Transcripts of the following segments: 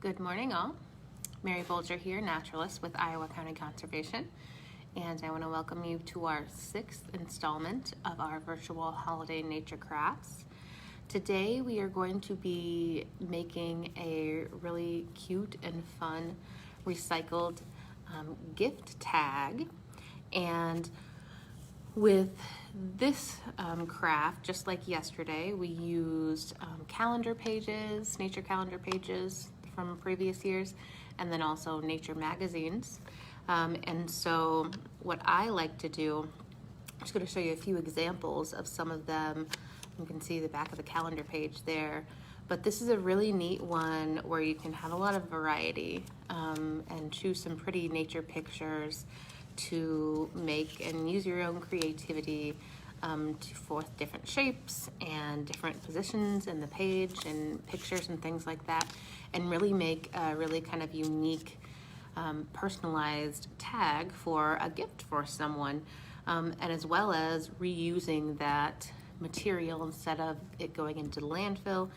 Good morning, all. Mary Bulger here, Naturalist with Iowa County Conservation, and I want to welcome you to our 6th installment of our virtual holiday nature crafts. Today we are going to be making a really cute and fun recycled gift tag, and with this craft, just like yesterday, we used calendar pages, nature calendar pages from previous years, and then also nature magazines. And so what I like to do, I'm just going to show you a few examples of some of them. You can see the back of the calendar page there. But this is a really neat one where you can have a lot of variety and choose some pretty nature pictures to make and use your own creativity for different shapes and different positions in the page and pictures and things like that, and really make a really kind of unique personalized tag for a gift for someone, and as well as reusing that material instead of it going into the landfill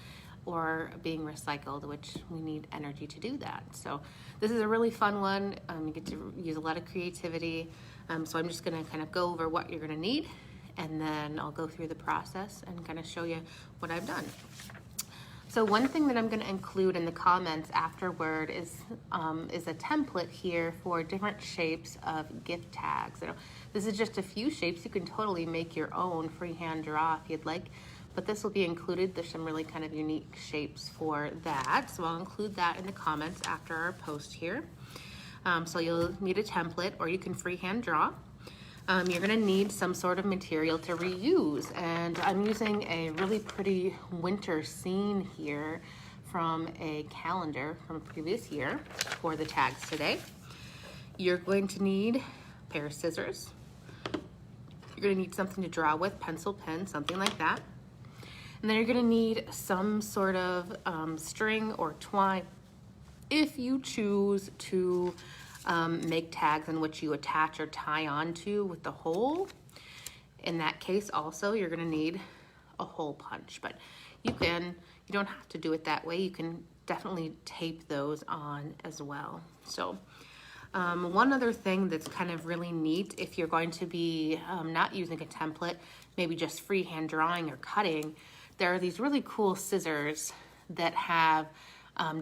or being recycled, which we need energy to do that. So this is a really fun one. You get to use a lot of creativity. So I'm just gonna kind of go over what you're gonna need, and then I'll go through the process and kind of show you what I've done. So one thing that I'm gonna include in the comments afterward is a template here for different shapes of gift tags. So this is just a few shapes. You can totally make your own freehand draw if you'd like, but this will be included. There's some really kind of unique shapes for that. So I'll include that in the comments after our post here. So you'll need a template, or you can freehand draw. You're gonna need some sort of material to reuse, and I'm using a really pretty winter scene here from a calendar from a previous year for the tags today. You're going to need a pair of scissors. You're gonna need something to draw with, pencil, pen, something like that. And then you're gonna need some sort of string or twine if you choose to make tags in which you attach or tie onto with the hole. In that case also, you're gonna need a hole punch, but you don't have to do it that way. You can definitely tape those on as well. So one other thing that's kind of really neat, if you're going to be not using a template, maybe just freehand drawing or cutting, there are these really cool scissors that have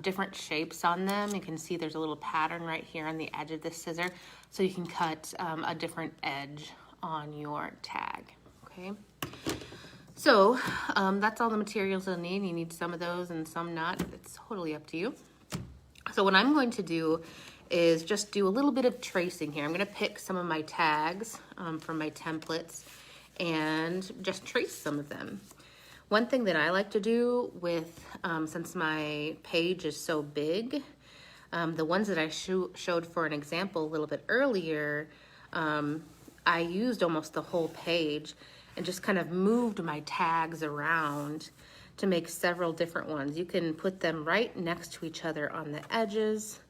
different shapes on them. You can see there's a little pattern right here on the edge of the scissor, so you can cut a different edge on your tag, okay? So that's all the materials you'll need. You need some of those and some not. It's totally up to you. So what I'm going to do is just do a little bit of tracing here. I'm gonna pick some of my tags from my templates and just trace some of them. One thing that I like to do with, since my page is so big, the ones that I showed for an example a little bit earlier, I used almost the whole page and just kind of moved my tags around to make several different ones. You can put them right next to each other on the edges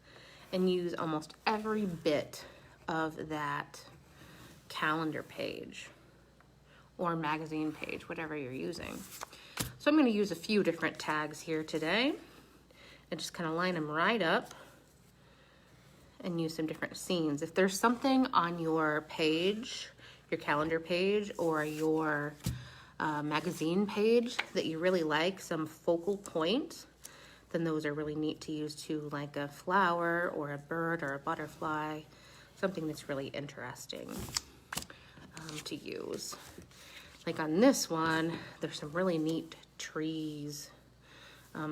and use almost every bit of that calendar page or magazine page, whatever you're using. So I'm going to use a few different tags here today and just kind of line them right up and use some different scenes. If there's something on your page, your calendar page, or your magazine page that you really like, some focal point, then those are really neat to use too, like a flower or a bird or a butterfly, something that's really interesting to use. Like on this one, there's some really neat trees,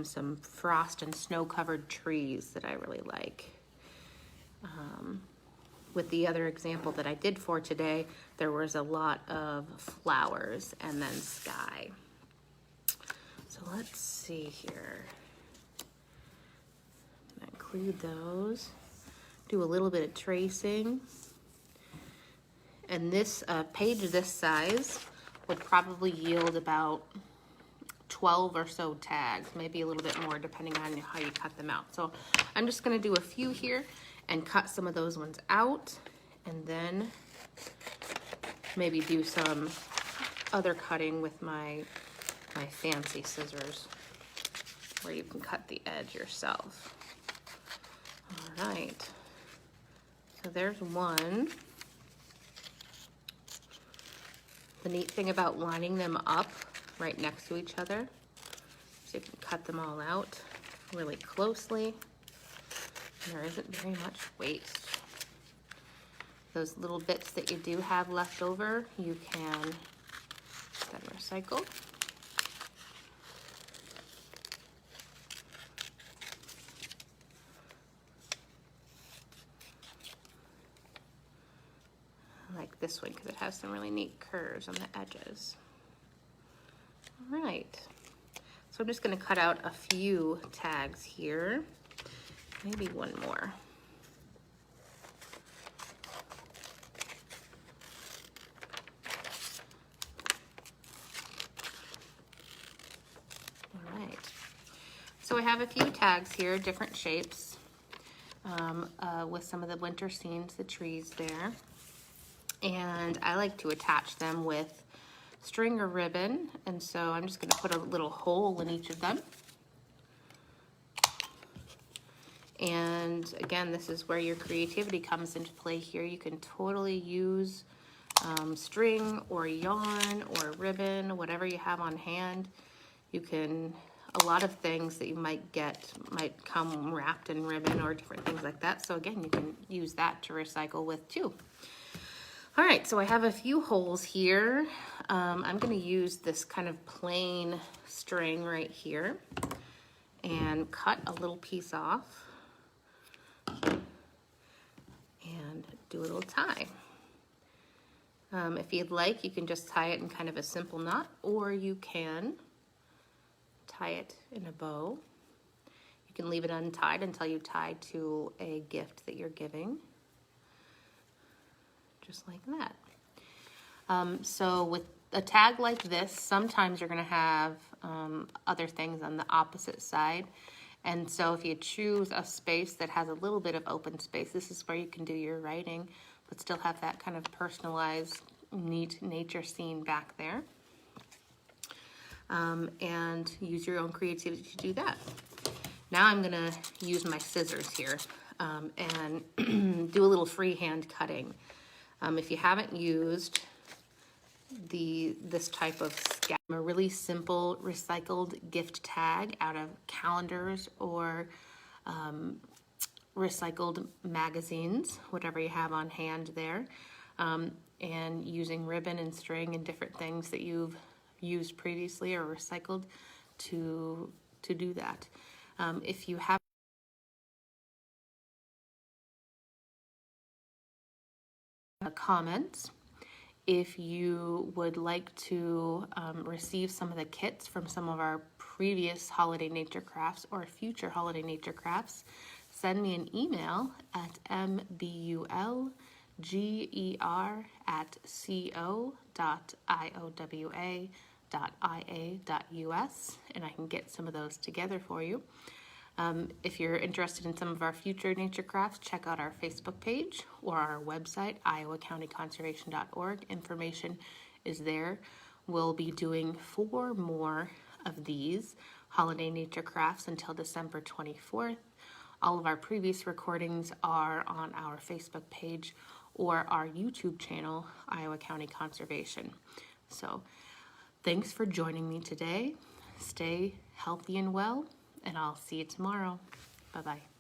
some frost and snow covered trees that I really like. With the other example that I did for today, there was a lot of flowers and then sky. So let's see here. I'm gonna include those, do a little bit of tracing. And this page this size would probably yield about 12 or so tags, maybe a little bit more depending on how you cut them out. So I'm just gonna do a few here and cut some of those ones out, and then maybe do some other cutting with my fancy scissors where you can cut the edge yourself. All right, so there's one. The neat thing about lining them up right next to each other is you can cut them all out really closely. There isn't very much waste. Those little bits that you do have left over, you can then recycle. I like this one because it has some really neat curves on the edges. All right, so I'm just going to cut out a few tags here, maybe one more. All right, so I have a few tags here, different shapes, with some of the winter scenes, the trees there. And I like to attach them with string or ribbon, and so I'm just going to put a little hole in each of them. And again, this is where your creativity comes into play here. You can totally use string or yarn or ribbon, whatever you have on hand. You can, a lot of things that you might get might come wrapped in ribbon or different things like that. So again, you can use that to recycle with too. All right, so I have a few holes here. I'm going to use this kind of plain string right here and cut a little piece off and do a little tie. If you'd like, you can just tie it in kind of a simple knot, or you can tie it in a bow. You can leave it untied until you tie to a gift that you're giving. Just like that. So with a tag like this, sometimes you're going to have other things on the opposite side. And so if you choose a space that has a little bit of open space, this is where you can do your writing, but still have that kind of personalized, neat nature scene back there. And use your own creativity to do that. Now I'm going to use my scissors here and do a little freehand cutting. If you haven't used this type of sketch, a really simple recycled gift tag out of calendars or recycled magazines, whatever you have on hand there, and using ribbon and string and different things that you've used previously or recycled to do that. If you have comments, if you would like to receive some of the kits from some of our previous holiday nature crafts or future holiday nature crafts, send me an email at mbul@co.iowa.ia.us, and I can get some of those together for you. If you're interested in some of our future nature crafts, check out our Facebook page or our website, iowacountyconservation.org. Information is there. We'll be doing 4 more of these holiday nature crafts until December 24th. All of our previous recordings are on our Facebook page or our YouTube channel, Iowa County Conservation. So thanks for joining me today. Stay healthy and well, and I'll see you tomorrow. Bye-bye.